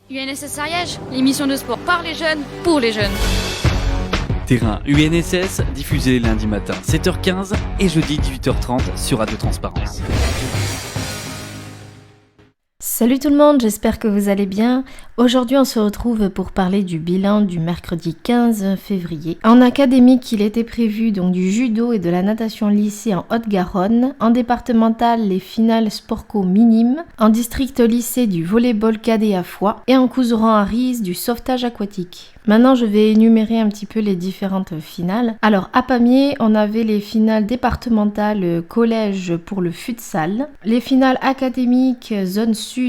UNSS Ariège, l'émission de sport par les jeunes, pour les jeunes. Terrain UNSS, diffusé lundi matin 7h15 et jeudi 18h30 sur Radio Transparence. Salut tout le monde, j'espère que vous allez bien. Aujourd'hui, on se retrouve pour parler du bilan du mercredi 15 février. En académique, il était prévu donc du judo et de la natation lycée en Haute-Garonne. En départemental, les finales sport-co minimes. En district lycée, du volleyball cadet à Foix. Et en couserans à Rize, du sauvetage aquatique. Maintenant, je vais énumérer un petit peu les différentes finales. Alors, à Pamiers, on avait les finales départementales collège pour le futsal, les finales académiques zone sud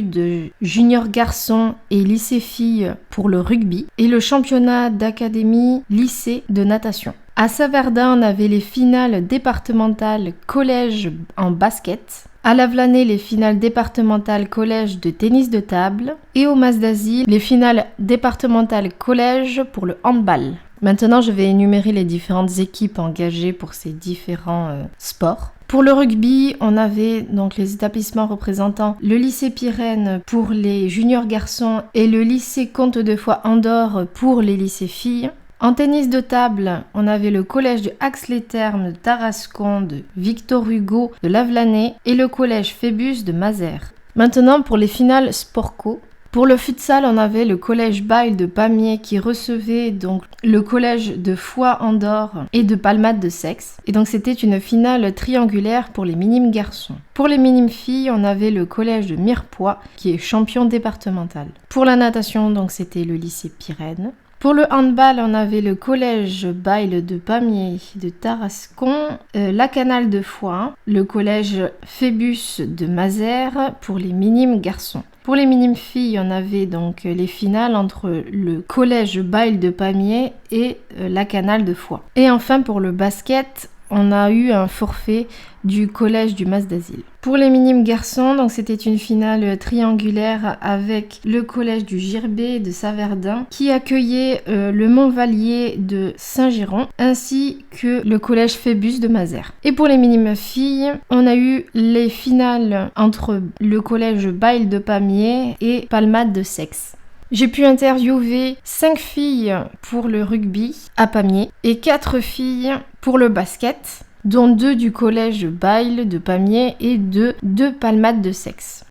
junior garçon et lycée filles pour le rugby, et le championnat d'académie lycée de natation. À Saverdun, on avait les finales départementales collège en basket. À Lavelanet, les finales départementales collège de tennis de table. Et au Mas d'Asile, les finales départementales collège pour le handball. Maintenant, je vais énumérer les différentes équipes engagées pour ces différents sports. Pour le rugby, on avait donc les établissements représentant le lycée Pyrène pour les juniors garçons et le lycée Comte de Foix Andorre pour les lycées filles. En tennis de table, on avait le collège de Ax-les-Thermes de Tarascon, de Victor Hugo de Lavelanet et le collège Phébus de Mazères. Maintenant pour les finales sport-co. Pour le futsal, on avait le collège Bayle de Pamiers qui recevait donc le collège de Foix Andorre et de Palmade de Sexe. Et donc c'était une finale triangulaire pour les minimes garçons. Pour les minimes filles, on avait le collège de Mirepoix qui est champion départemental. Pour la natation, donc c'était le lycée Pyrène. Pour le handball, on avait le collège Bayle de Pamiers de Tarascon, la Canale de Foix, le collège Phébus de Mazères pour les minimes garçons. Pour les minimes filles, on avait donc les finales entre le collège Bayle de Pamiers et la Canale de Foix. Et enfin pour le basket, on a eu un forfait du collège du Mas d'Asile. Pour les minimes garçons, donc c'était une finale triangulaire avec le collège du Girbet de Saverdun qui accueillait le Mont-Vallier de Saint-Giron ainsi que le collège Phébus de Mazères. Et pour les minimes filles, on a eu les finales entre le collège Bayle de Pamiers et Palmade de Sexe. J'ai pu interviewer 5 filles pour le rugby à Pamiers et 4 filles pour le basket, dont 2 du collège Bayle de Pamiers et 2 de Palmade de Sexe.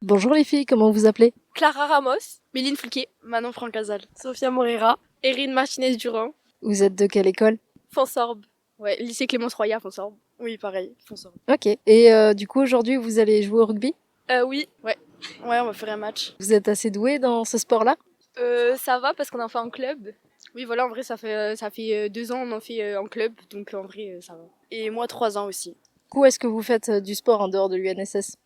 Bonjour les filles, comment vous appelez? Clara Ramos, Méline Fouquet, Manon Francazal, Sophia Moreira, Erin Martinez-Durand. Vous êtes de quelle école? Fonsorbe. Ouais, lycée Clémence Roya, Fonsorbe. Oui, pareil, Fonsorbe. Ok, et du coup aujourd'hui vous allez jouer au rugby? Oui, ouais, on va faire un match. Vous êtes assez doué dans ce sport-là? Ça va parce qu'on en fait en club. Oui, voilà, en vrai, ça fait 2 ans on en fait en club, donc en vrai, ça va. Et moi, 3 ans aussi. Du coup, est-ce que vous faites du sport en dehors de l'UNSS?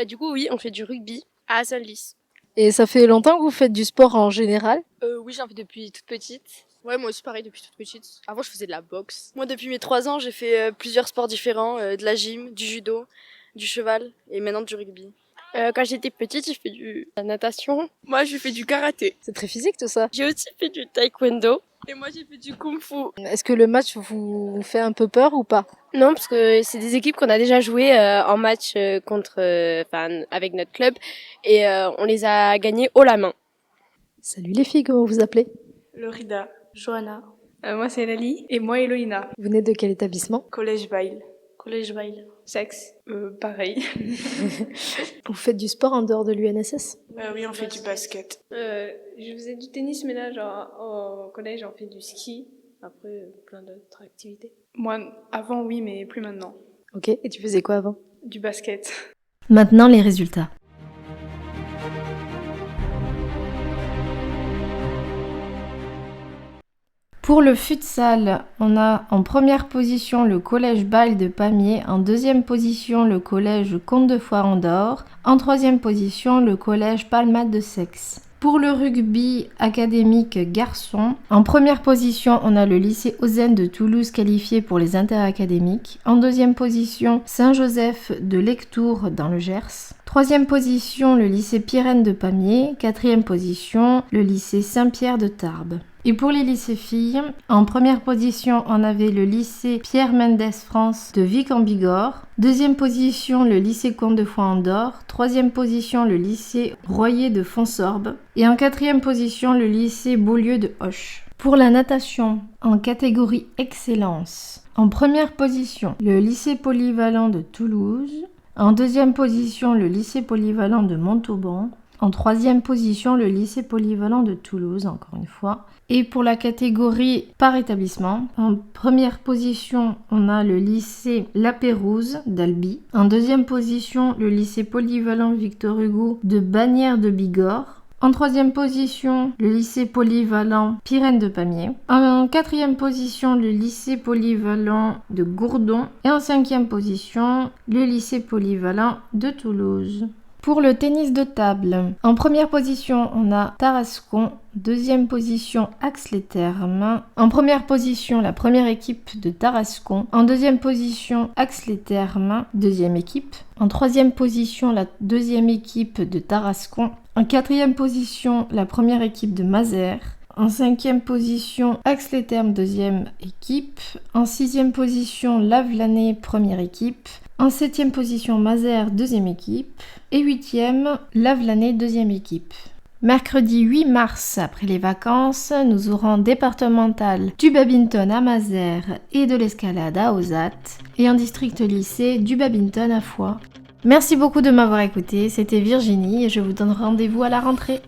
Du coup, oui, on fait du rugby à Senlis. Et ça fait longtemps que vous faites du sport en général? Oui, j'en fais depuis toute petite. Ouais, moi aussi, pareil, depuis toute petite. Avant, je faisais de la boxe. Moi, depuis mes 3 ans, j'ai fait plusieurs sports différents, de la gym, du judo, du cheval et maintenant du rugby. Quand j'étais petite, j'ai fait de la natation. Moi, j'ai fait du karaté. C'est très physique tout ça. J'ai aussi fait du taekwondo. Et moi, j'ai fait du kung-fu. Est-ce que le match vous fait un peu peur ou pas? Non, parce que c'est des équipes qu'on a déjà jouées en match avec notre club. Et on les a gagnées haut la main. Salut les filles, comment vous appelez? Lorida, Johanna. Moi c'est Lali et moi Eloïna. Vous venez de quel étabbissement? Collège Bayle. Collège Bayle. Sexe. Pareil. Vous faites du sport en dehors de l'UNSS? Oui, on fait du basket. Je faisais du tennis, mais là, genre, au collège, on fait du ski. Après, plein d'autres activités. Moi, avant, oui, mais plus maintenant. Ok, et tu faisais quoi avant? Du basket. Maintenant les résultats. Pour le futsal, on a en première position le collège Bayle de Pamiers, en deuxième position le collège Comte de Foix Andorre, en troisième position le collège Palmade de Sexe. Pour le rugby académique garçon, en première position, on a le lycée Ozen de Toulouse qualifié pour les interacadémiques. En deuxième position, Saint-Joseph de Lectoure dans le Gers. Troisième position, le lycée Pyrène de Pamiers. Quatrième position, le lycée Saint-Pierre de Tarbes. Et pour les lycées filles, en première position, on avait le lycée Pierre Mendès France de Vic en Bigorre. Deuxième position, le lycée Comte de Foix-en-Dor. Troisième position, le lycée Royer de Fonsorbe. Et en quatrième position, le lycée Beaulieu de Auch. Pour la natation, en catégorie excellence, en première position, le lycée polyvalent de Toulouse. En deuxième position, le lycée polyvalent de Montauban. En troisième position, le lycée polyvalent de Toulouse, encore une fois. Et pour la catégorie par établissement, en première position, on a le lycée La Pérouse d'Albi. En deuxième position, le lycée polyvalent Victor Hugo de Bagnères de Bigorre. En troisième position, le lycée polyvalent Pirenne de Pamiers. En quatrième position, le lycée polyvalent de Gourdon. Et en cinquième position, le lycée polyvalent de Toulouse. Pour le tennis de table, en première position, on a Tarascon. Deuxième position, Ax-les-Thermes. En première position, la première équipe de Tarascon. En deuxième position, Ax-les-Thermes, deuxième équipe. En troisième position, la deuxième équipe de Tarascon. En quatrième position, la première équipe de Mazères. En cinquième position, Ax-les-Thermes, deuxième équipe. En sixième position, Lavelanet, première équipe. En septième position, Mazères, deuxième équipe. Et huitième, Lavelanet, deuxième équipe. Mercredi 8 mars, après les vacances, nous aurons départemental du badminton à Mazères et de l'escalade à Ozat. Et en district lycée, du badminton à Foix. Merci beaucoup de m'avoir écouté, c'était Virginie et je vous donne rendez-vous à la rentrée.